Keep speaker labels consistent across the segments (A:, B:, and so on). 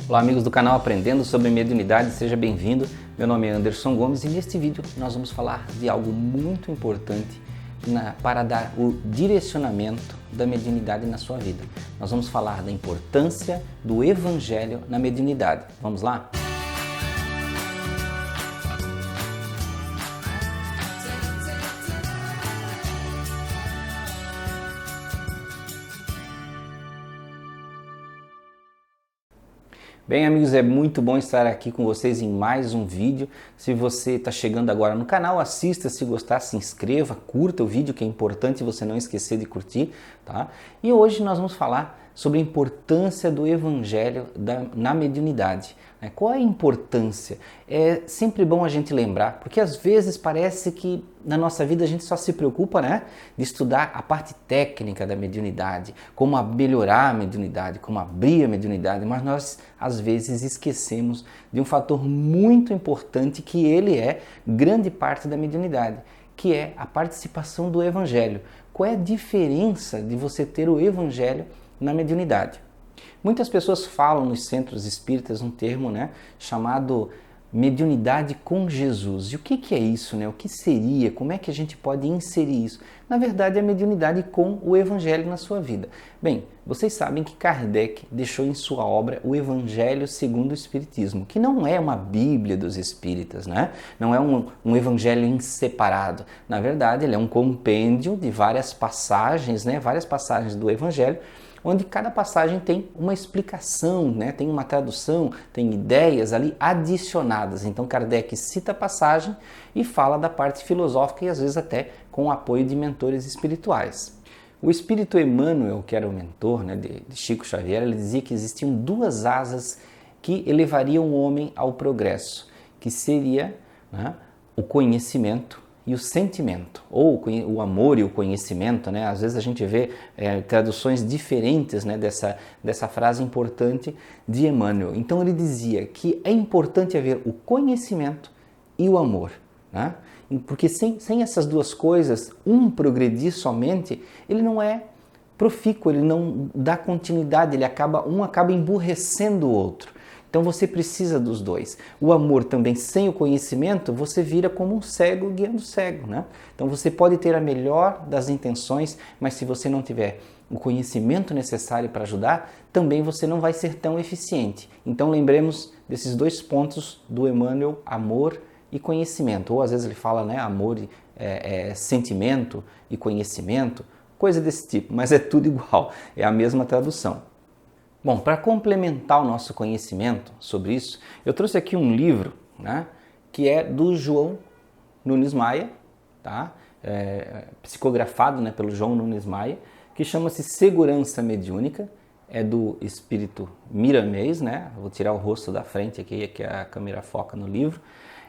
A: Olá amigos do canal Aprendendo sobre Mediunidade, seja bem-vindo. Meu nome é Anderson Gomes e neste vídeo nós vamos falar de algo muito importante para dar o direcionamento da mediunidade na sua vida. Nós vamos falar da importância do Evangelho na mediunidade. Vamos lá? Bem, amigos, é muito bom estar aqui com vocês em mais um vídeo. Se você está chegando agora no canal, assista, se gostar, se inscreva, curta o vídeo, que é importante você não esquecer de curtir, tá? E hoje nós vamos falar sobre a importância do Evangelho na mediunidade. Qual é a importância? É sempre bom a gente lembrar, porque às vezes parece que na nossa vida a gente só se preocupa, de estudar a parte técnica da mediunidade, como melhorar a mediunidade, como abrir a mediunidade, mas nós às vezes esquecemos de um fator muito importante que ele é grande parte da mediunidade, que é a participação do Evangelho. Qual é a diferença de você ter o Evangelho na mediunidade? Muitas pessoas falam nos centros espíritas um termo, chamado mediunidade com Jesus. E o que é isso? O que seria? Como é que a gente pode inserir isso? Na verdade, é a mediunidade com o Evangelho na sua vida. Bem, vocês sabem que Kardec deixou em sua obra o Evangelho segundo o Espiritismo, que não é uma Bíblia dos Espíritas, não é um Evangelho em separado. Na verdade, ele é um compêndio de várias passagens, várias passagens do Evangelho, onde cada passagem tem uma explicação, tem uma tradução, tem ideias ali adicionadas. Então Kardec cita a passagem e fala da parte filosófica e às vezes até com o apoio de mentores espirituais. O espírito Emmanuel, que era o mentor de Chico Xavier, ele dizia que existiam duas asas que elevariam o homem ao progresso, que seria o conhecimento e o sentimento, ou o amor e o conhecimento, Às vezes a gente vê traduções diferentes dessa frase importante de Emmanuel. Então ele dizia que é importante haver o conhecimento e o amor, Porque sem essas duas coisas, progredir somente, ele não é profícuo, ele não dá continuidade, um acaba emburrecendo o outro. Então você precisa dos dois. O amor também, sem o conhecimento, você vira como um cego guiando cego, Então você pode ter a melhor das intenções, mas se você não tiver o conhecimento necessário para ajudar, também você não vai ser tão eficiente. Então lembremos desses dois pontos do Emmanuel, amor e conhecimento. Ou às vezes ele fala, amor, sentimento e conhecimento, coisa desse tipo, mas é tudo igual, é a mesma tradução. Bom, para complementar o nosso conhecimento sobre isso, eu trouxe aqui um livro, que é do João Nunes Maia, psicografado pelo João Nunes Maia, que chama-se Segurança Mediúnica, é do espírito Miramês, Vou tirar o rosto da frente aqui, que a câmera foca no livro.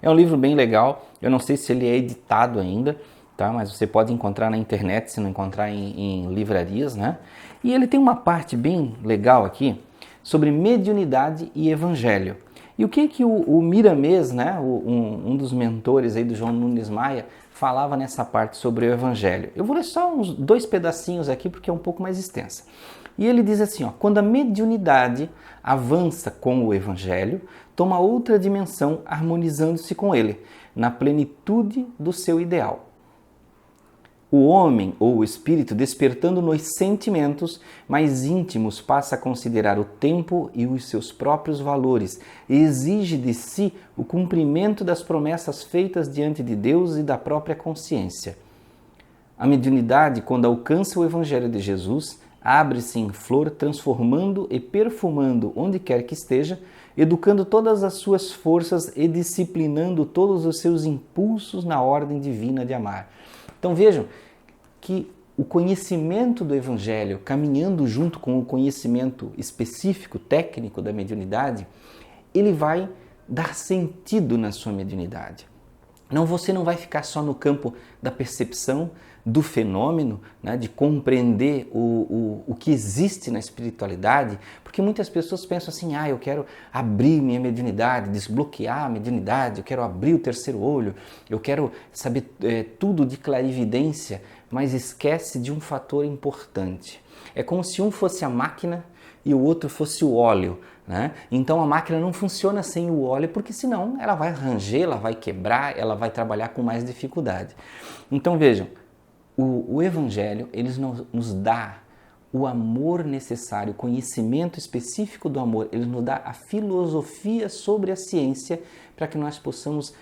A: É um livro bem legal, eu não sei se ele é editado ainda, mas você pode encontrar na internet, se não encontrar em livrarias, E ele tem uma parte bem legal aqui sobre mediunidade e evangelho. E o que o Miramês, um dos mentores aí do João Nunes Maia, falava nessa parte sobre o evangelho? Eu vou ler só uns 2 pedacinhos aqui porque é um pouco mais extensa. E ele diz assim, quando a mediunidade avança com o evangelho, toma outra dimensão harmonizando-se com ele, na plenitude do seu ideal. O homem ou o espírito, despertando nos sentimentos mais íntimos, passa a considerar o tempo e os seus próprios valores e exige de si o cumprimento das promessas feitas diante de Deus e da própria consciência. A mediunidade, quando alcança o Evangelho de Jesus, abre-se em flor, transformando e perfumando onde quer que esteja, educando todas as suas forças e disciplinando todos os seus impulsos na ordem divina de amar. Então vejam que o conhecimento do Evangelho, caminhando junto com o conhecimento específico, técnico da mediunidade, ele vai dar sentido na sua mediunidade. Você não vai ficar só no campo da percepção, do fenômeno, de compreender o que existe na espiritualidade, porque muitas pessoas pensam assim, eu quero abrir minha mediunidade, desbloquear a mediunidade, eu quero abrir o terceiro olho, eu quero saber tudo de clarividência, mas esquece de um fator importante. É como se um fosse a máquina e o outro fosse o óleo. né? Então a máquina não funciona sem o óleo, porque senão ela vai ranger, ela vai quebrar, ela vai trabalhar com mais dificuldade. Então vejam, o Evangelho ele nos dá o amor necessário, o conhecimento específico do amor, ele nos dá a filosofia sobre a ciência para que nós possamos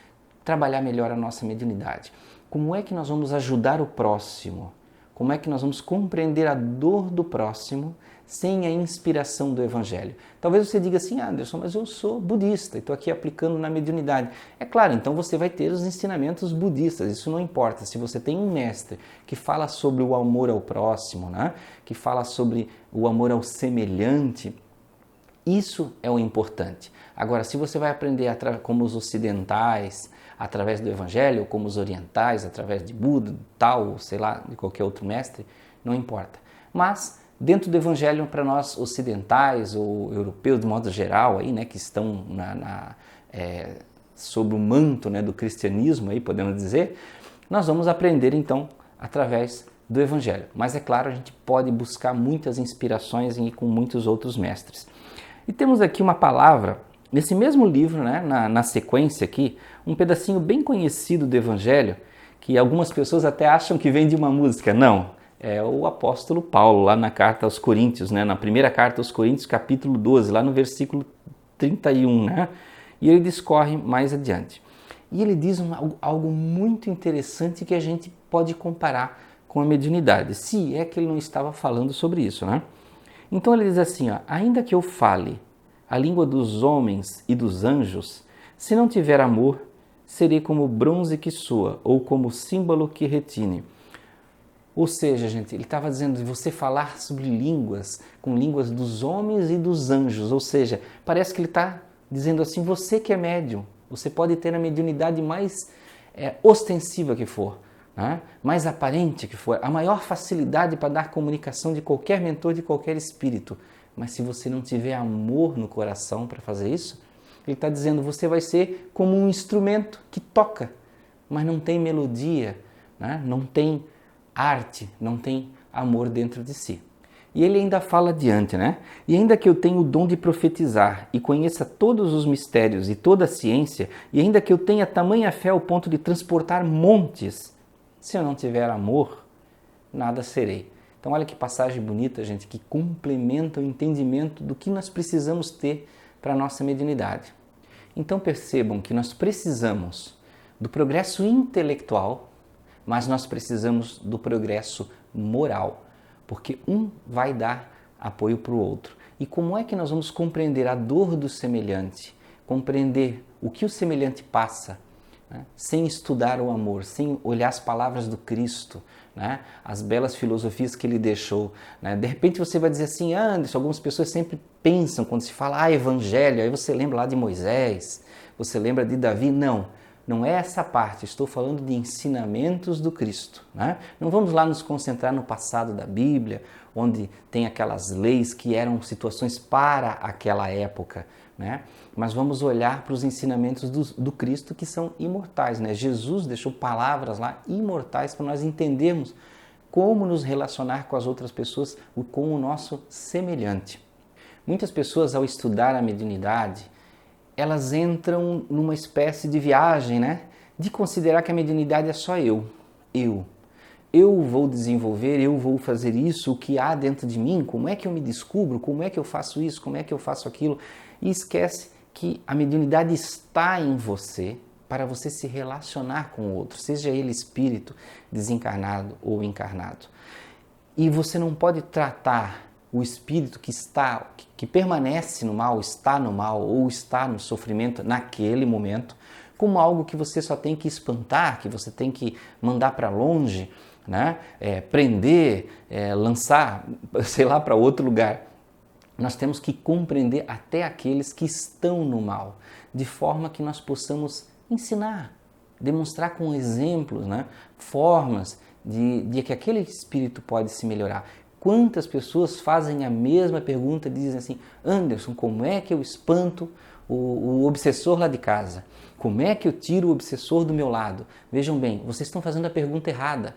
A: trabalhar melhor a nossa mediunidade. Como é que nós vamos ajudar o próximo? Como é que nós vamos compreender a dor do próximo sem a inspiração do Evangelho? Talvez você diga assim, Anderson, mas eu sou budista e estou aqui aplicando na mediunidade. É claro, então você vai ter os ensinamentos budistas, isso não importa. Se você tem um mestre que fala sobre o amor ao próximo, né? Que fala sobre o amor ao semelhante, isso é o importante. Agora, se você vai aprender como os ocidentais, através do Evangelho, como os orientais, através de Buda, Tao, sei lá, de qualquer outro mestre, não importa. Mas, dentro do Evangelho, para nós ocidentais ou europeus, de modo geral, aí, né, que estão sob o manto, né, do cristianismo, aí, podemos dizer, nós vamos aprender, então, através do Evangelho. Mas, é claro, a gente pode buscar muitas inspirações e ir com muitos outros mestres. E temos aqui uma palavra, nesse mesmo livro, né, na sequência aqui, um pedacinho bem conhecido do Evangelho, que algumas pessoas até acham que vem de uma música. Não, é o apóstolo Paulo, lá na carta aos Coríntios, né, na primeira carta aos Coríntios, capítulo 12, lá no versículo 31, né, e ele discorre mais adiante. E ele diz algo muito interessante que a gente pode comparar com a mediunidade, se é que ele não estava falando sobre isso, né? Então ele diz assim, ó, ainda que eu fale a língua dos homens e dos anjos, se não tiver amor, serei como bronze que soa, ou como símbolo que retine. Ou seja, gente, ele estava dizendo de você falar sobre línguas, com línguas dos homens e dos anjos. Ou seja, parece que ele está dizendo assim, você que é médium, você pode ter a mediunidade mais ostensiva que for, né? Mais aparente que for, a maior facilidade para dar comunicação de qualquer mentor, de qualquer espírito. Mas se você não tiver amor no coração para fazer isso, ele está dizendo, você vai ser como um instrumento que toca, mas não tem melodia, né? Não tem arte, não tem amor dentro de si. E ele ainda fala adiante, né? E ainda que eu tenha o dom de profetizar e conheça todos os mistérios e toda a ciência, e ainda que eu tenha tamanha fé ao ponto de transportar montes, se eu não tiver amor, nada serei. Então olha que passagem bonita, gente, que complementa o entendimento do que nós precisamos ter para a nossa mediunidade. Então percebam que nós precisamos do progresso intelectual, mas nós precisamos do progresso moral, porque um vai dar apoio para o outro. E como é que nós vamos compreender a dor do semelhante, compreender o que o semelhante passa, né? Sem estudar o amor, sem olhar as palavras do Cristo, né? As belas filosofias que ele deixou, né? De repente você vai dizer assim, Anderson, algumas pessoas sempre pensam, quando se fala evangelho, aí você lembra lá de Moisés, você lembra de Davi. Não é essa parte, estou falando de ensinamentos do Cristo, né? Não vamos lá nos concentrar no passado da Bíblia, onde tem aquelas leis que eram situações para aquela época, né? Mas vamos olhar para os ensinamentos do Cristo que são imortais, né? Jesus deixou palavras lá imortais para nós entendermos como nos relacionar com as outras pessoas, com o nosso semelhante. Muitas pessoas, ao estudar a mediunidade, elas entram numa espécie de viagem, né? De considerar que a mediunidade é só eu. Eu vou desenvolver, eu vou fazer isso, o que há dentro de mim, como é que eu me descubro, como é que eu faço isso, como é que eu faço aquilo. E esquece que a mediunidade está em você para você se relacionar com o outro, seja ele espírito desencarnado ou encarnado. E você não pode tratar o espírito que permanece no mal, está no mal ou está no sofrimento naquele momento, como algo que você só tem que espantar, que você tem que mandar para longe, né? Prender, lançar, sei lá, para outro lugar. Nós temos que compreender até aqueles que estão no mal, de forma que nós possamos ensinar, demonstrar com exemplos, né? Formas de que aquele espírito pode se melhorar. Quantas pessoas fazem a mesma pergunta e dizem assim, Anderson, como é que eu espanto o obsessor lá de casa? Como é que eu tiro o obsessor do meu lado? Vejam bem, vocês estão fazendo a pergunta errada.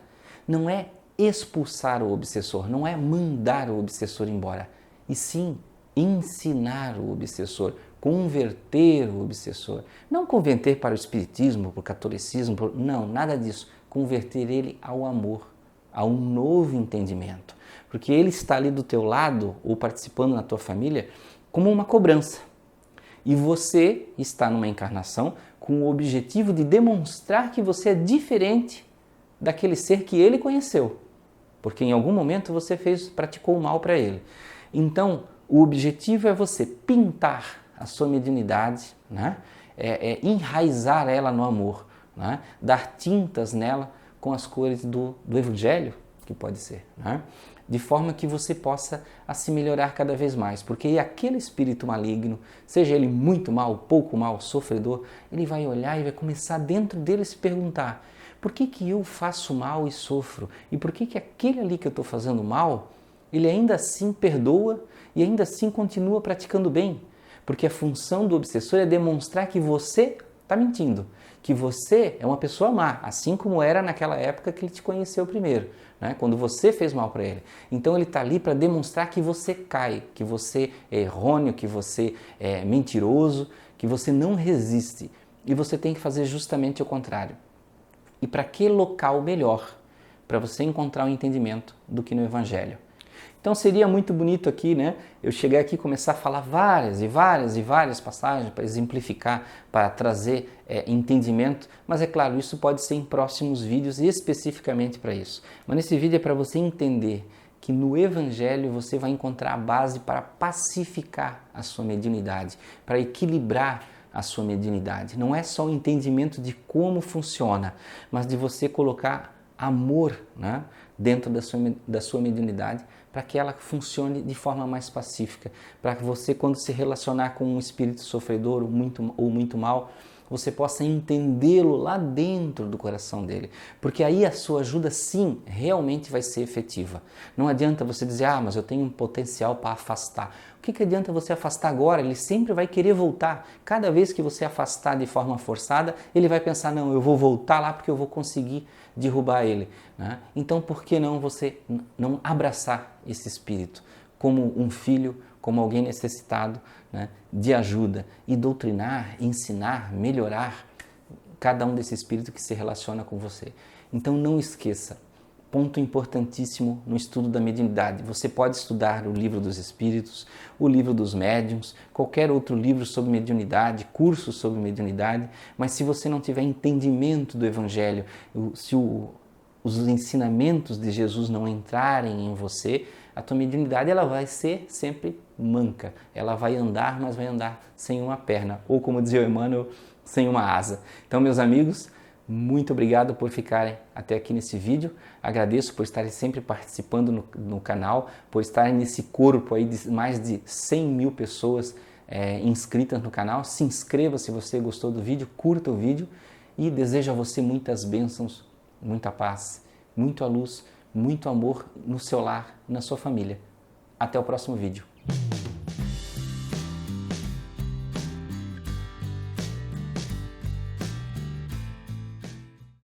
A: Não é expulsar o obsessor, não é mandar o obsessor embora, e sim ensinar o obsessor, converter o obsessor. Não converter para o espiritismo, para o catolicismo, não, nada disso. Converter ele ao amor, a um novo entendimento. Porque ele está ali do teu lado, ou participando na tua família, como uma cobrança. E você está numa encarnação com o objetivo de demonstrar que você é diferente daquele ser que ele conheceu. Porque em algum momento você praticou o mal para ele. Então, o objetivo é você pintar a sua mediunidade, né? Enraizar ela no amor, né? Dar tintas nela com as cores do Evangelho, que pode ser, né? De forma que você possa se melhorar cada vez mais, porque aquele espírito maligno, seja ele muito mal, pouco mal, sofredor, ele vai olhar e vai começar dentro dele se perguntar: por que eu faço mal e sofro? E por que aquele ali que eu estou fazendo mal, ele ainda assim perdoa e ainda assim continua praticando bem? Porque a função do obsessor é demonstrar que você está mentindo, que você é uma pessoa má, assim como era naquela época que ele te conheceu primeiro, né? Quando você fez mal para ele. Então ele está ali para demonstrar que você cai, que você é errôneo, que você é mentiroso, que você não resiste. E você tem que fazer justamente o contrário. E para que local melhor para você encontrar o entendimento do que no Evangelho? Então seria muito bonito aqui, né, eu chegar aqui e começar a falar várias passagens para exemplificar, para trazer entendimento, mas é claro, isso pode ser em próximos vídeos especificamente para isso. Mas nesse vídeo é para você entender que no Evangelho você vai encontrar a base para pacificar a sua mediunidade, para equilibrar a sua mediunidade. Não é só o entendimento de como funciona, mas de você colocar amor, né, dentro da sua mediunidade, para que ela funcione de forma mais pacífica, para que você, quando se relacionar com um espírito sofredor ou muito mal, você possa entendê-lo lá dentro do coração dele, porque aí a sua ajuda sim realmente vai ser efetiva. Não adianta você dizer: ah, mas eu tenho um potencial para afastar. O que adianta você afastar agora? Ele sempre vai querer voltar. Cada vez que você afastar de forma forçada, ele vai pensar: não, eu vou voltar lá porque eu vou conseguir derrubar ele, né? Então por que não você não abraçar esse espírito como um filho, como alguém necessitado, né, de ajuda, e doutrinar, ensinar, melhorar cada um desse espírito que se relaciona com você. Então não esqueça, ponto importantíssimo no estudo da mediunidade. Você pode estudar o Livro dos Espíritos, o Livro dos Médiuns, qualquer outro livro sobre mediunidade, curso sobre mediunidade, mas se você não tiver entendimento do Evangelho, se os ensinamentos de Jesus não entrarem em você, a tua mediunidade ela vai ser sempre manca. Ela vai andar, mas vai andar sem uma perna, ou como dizia o Emmanuel, sem uma asa. Então, meus amigos, muito obrigado por ficarem até aqui nesse vídeo. Agradeço por estarem sempre participando no canal, por estarem nesse corpo aí de mais de 100 mil pessoas inscritas no canal. Se inscreva se você gostou do vídeo, curta o vídeo e desejo a você muitas bênçãos, muita paz, muita luz, muito amor no seu lar, na sua família. Até o próximo vídeo.